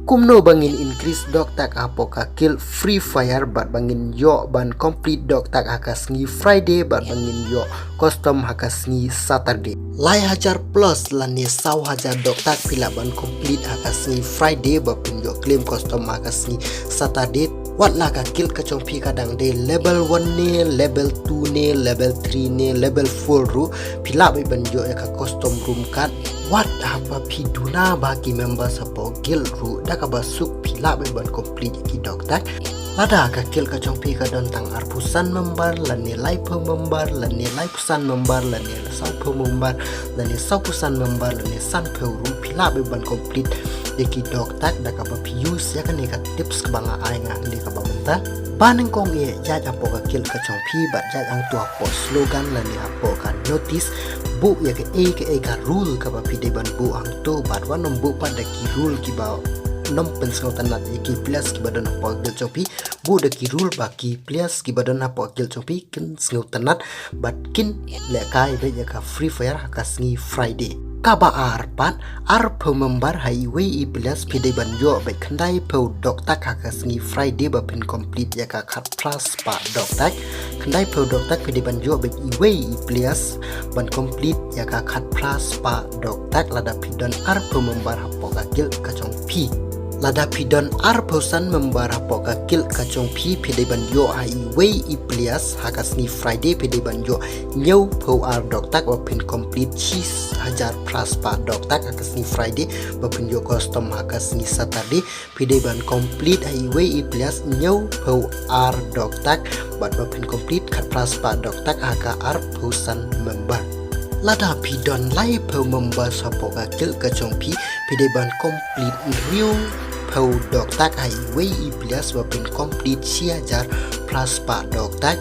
Kumno bangin increase dok tak apoka kill Free Fire bat bangin yo ban complete dok tak hakas ngi Friday bat bangin yo custom hakas ngi Saturday. Lai hajar plus lani saw hajar dok tak pila ban complete hakas ngi Friday bat pin yo claim custom hakas ngi Saturday. Wat lah ka kill ka chongpi kadang de level 1 ni, level 2 ni, level 3 ni, level 4 ru pila bai ban yo ka custom room kat. Wat apa piduna bagi member sapo guild ru da ka basuk pila bai ban complete ki dok tak. Lada ka kill ka chongpi ka don tang arpusan member lani lai per member lani lai pusan member lani sau per member lani sau pusan member lani san per ru pila bai ban complete ki dok tak da ka ba use ya kan ni ka tips ka banga ai nga ni ka ba menta baneng kong e ja apo ka kill ka chongpi ba ja ang tua po slogan lani apo ka notice bu ya ke ka rule ka ba pide ban bu ang to bat wanom bu pa da ki rule ki ba nom pensau tanat ki plus ki badan apo gil chongpi bu da ki rule ba ki plus ki badan apo gil chongpi kin sngau tanat bat kin le kai be ya ka Free Fire hakas ngi Friday. Kaba arpan arpo member highway plus pide ban yo be khandai po dok tak hakas ngi Friday ba pin complete ya ka khat plus pa dok tak khandai po dok tak pide ban yo be highway plus ban complete ya ka khat plus pa dok tak lada pidon arpo member hapo ka gil ka chong pi lada pidon arpo san member hapo ka gil ka chong pi pide ban yo highway plus hakas ngi Friday pide ban yo nyau po ar dok tak ba pin complete cheese hajar plus pa dok tak hakas ni Friday bapin yo custom hakas ni Saturday pide ban complete highway plus nyau po ar dok tak bat bapin complete kat plus pa dok tak haka ar pusan member lada pidon lai po member sapo ka kil ka chongpi pide ban complete real po dok tak highway plus bapin complete si hajar plus pa dok tak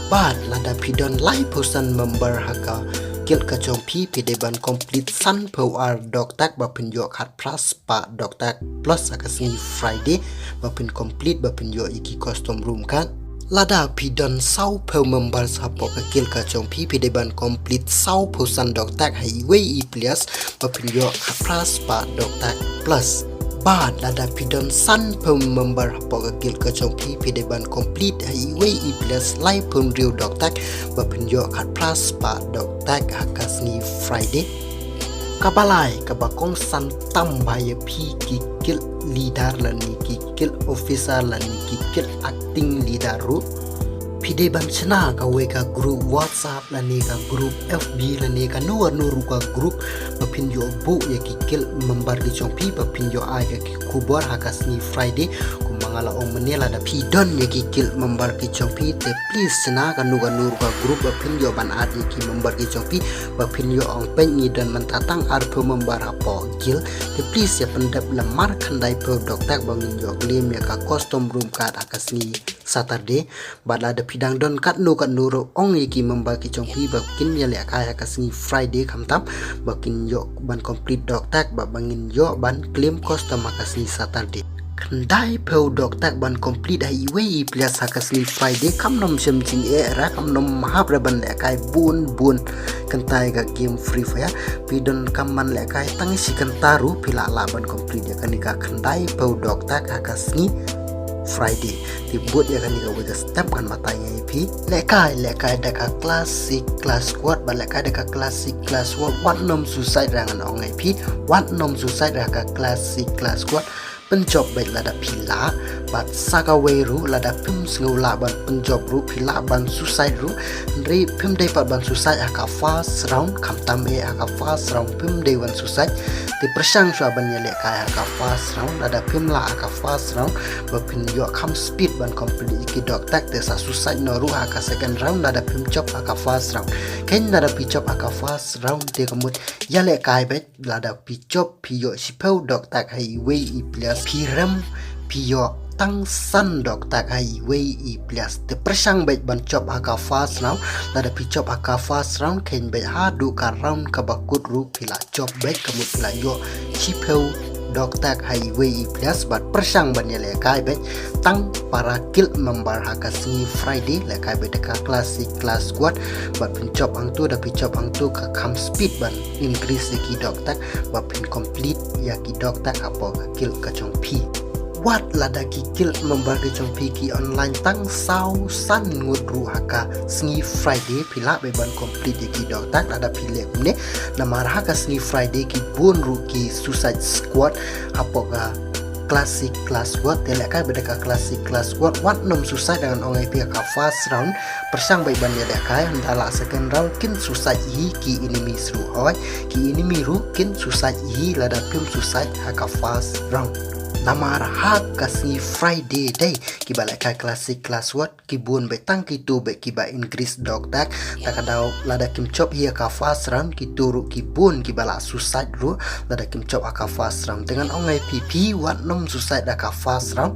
bat lada pidon lai pusan member haka kil ka chongpi pide ban complete san po ar dok tak bapin yo khat plus pa dok tak plus hakas ni Friday bapin complete bapin yo iki custom room kan lada pidon sau po member sapo ka kil ka chongpi pide ban complete sau po san dok tak highway plus bapin yo khat plus pa dok tak plus Bad lada pidon san po member hapo ka gil ka chongpi pide ban complete highway plus lai pun riu dok tak bapin yo khat plus pa dok tak hakas ni Friday kabalai kabakong san tambaya pi ki gil leader lani ki gil officer lani ki gil acting leader ru pide ban chana ka we ka group WhatsApp lani ka group FB lani ka nuar nuru ka group bapin yo bu ya ki gil member ki chongpi bapin yo ai ka ki kubor hakas ni Friday mangala ong menela da pidon ya ki gil member ki chongpi te please chana ka nuar nuru ka group bapin yo ban ad ki member ki chongpi bapin yo ong pen ni dan mentatang arpo member apo gil te please ya pendap lemar khandai po dok tak bangin yo claim ya ka custom room ka hakas ni Saturday bala da pidang don kat nuru ong iki member ki chongpi bakin ya le kaya kasni Friday kamtam bakin yo ban complete dok tak bangin yo ban claim custom makasni Saturday kandai po dok tak ban complete highway plus hakasni Friday kam nom sem ching era kam nom mahap ban le kai bun kantai ga game Free Fire pidon kaman le kai tangi si kantaru pila la ban complete ya kanika kandai po dok tak hakasni Friday tibut ya kan ikaw wajah step kan matanya ipi lekai deka classic class squad balekai deka classic class squad wat nom suicide rangan ong ipi wat nom suicide raka classic class squad penjob baik lada pila bat saka weru lada pim sngula ban penjob ru pila ban suicide ru ri pim dei pat ban suicide aka fast round kam tambe aka fast round pim dei ban suicide ti persang swa ban yele kaya aka fast round lada pim la aka fast round bapin yo kam speed ban complete iki dok tak te sa suicide no ru aka second round lada pim chop aka fast round ken lada pi chop aka fast round te kamut yale kai bet lada pi chop pi yo sipau dok tak highway plus piram pio tang san dok tak highway plus te persang bet ban chop aka fast round lada pi chop aka fast round ken bet ha du ka round ka bakut ru pila chop bet kamut pila yo sipau dok tak highway plus bat persang ban ya lekai be tang para kil member hakasni Friday lekai be deka klasik kelas kuat bat pencop ang tu da pencop ang tu ka kam speed ban increase ki dok tak bat pin complete ya ki dok tak apa ka kil ka chong pi wat lada kikil membagi jompi ki online tang sau san ngudru haka sngi Friday pila beban komplit ki dok tak lada pile ne namar haka sngi Friday ki bonru ki suicide squad apoga classic class squad teleka bedeka classic class squad wat nom susah dengan ongai pihak ka fast round persang bai ban ya kai ndala second round kin susah hi ki enemy seru oi ki enemy ru kin susah hi lada pim susah haka fast round namar hak kasih Friday day kibala ka classic class what kibun betang kitu be kiba increase dog tak takadau lada kim chop hia ka fast round kituru kibun kibala susah ru lada kim chop aka fast round dengan ongai pp wat nom susah da ka fast round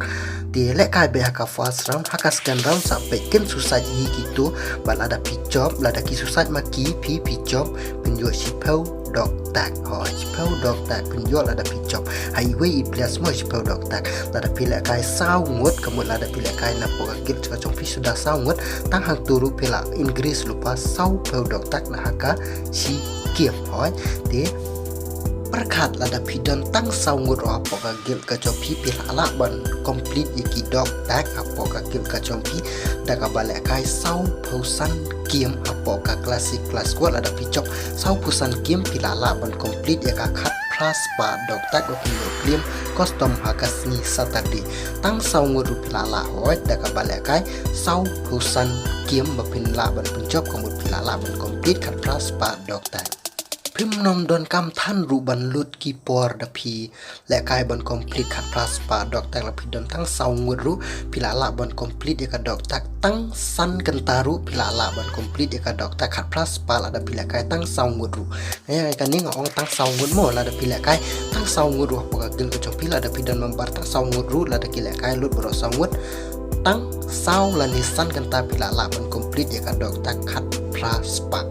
di lek ka be ka fast round haka second round sampai kin susah hi gitu balada pichop lada ki susah maki pp chop penjual sipau dok tak chipau dok tak penjual ada picop highway plus semua chipau dok tak lada pilih kai saungut kemudian lada pilih kai napo kagil cakap pi sudah saungut tang hang turu pila Inggris lupa sau pau dok tak nah haka si kiem de perkat lada pidon tang saungut apa kagil kacopi pila ala ban complete iki dok tak apa kagil kacopi dah kabalik kai sau pausan kiem apa ka klasik kelas kuat ada picok sau pusan kiem pilala ban complete ya ka khat plus pa dok tak ok film custom hakasni Saturday tang sau nguru pilala hoy dah kabalik kai sau pusan kiem bapin la ban pencop komut pilala ban complete khat plus pa dok tak prim nom don kam than ru ban lut ki por da pi le kai ban complete khat plus pa dok tak la pi don tang sau nguru pilala ban complete ya ka dok tak tang san kentaru pilala ban complete ya ka dok tak khat plus pa la da pila kai tang sau nguru ya kan ni ngong tang sau ngut mo la da pila kai tang sau nguru apa ka gil ka chop pila da pi don membar tang sau nguru la da kila kai lut bro sau ngut tang sau la ni san kenta pilala ban complete ya ka dok tak khat plus pa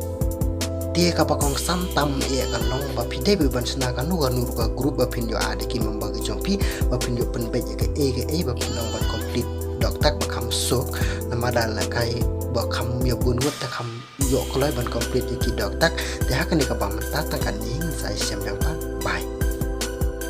dia kapakong santam ia kan long bapi dai beban sena kan nu ka group bapin yo ade ki membagi jompi bapin yo pen beje ke bapin long ban complete dok tak bakam sok nama dal kai bakam yo bunut tak kam yo koloi ban complete ki dok tak dia kan ni ka bang ta kan ning sai sem yang pan bye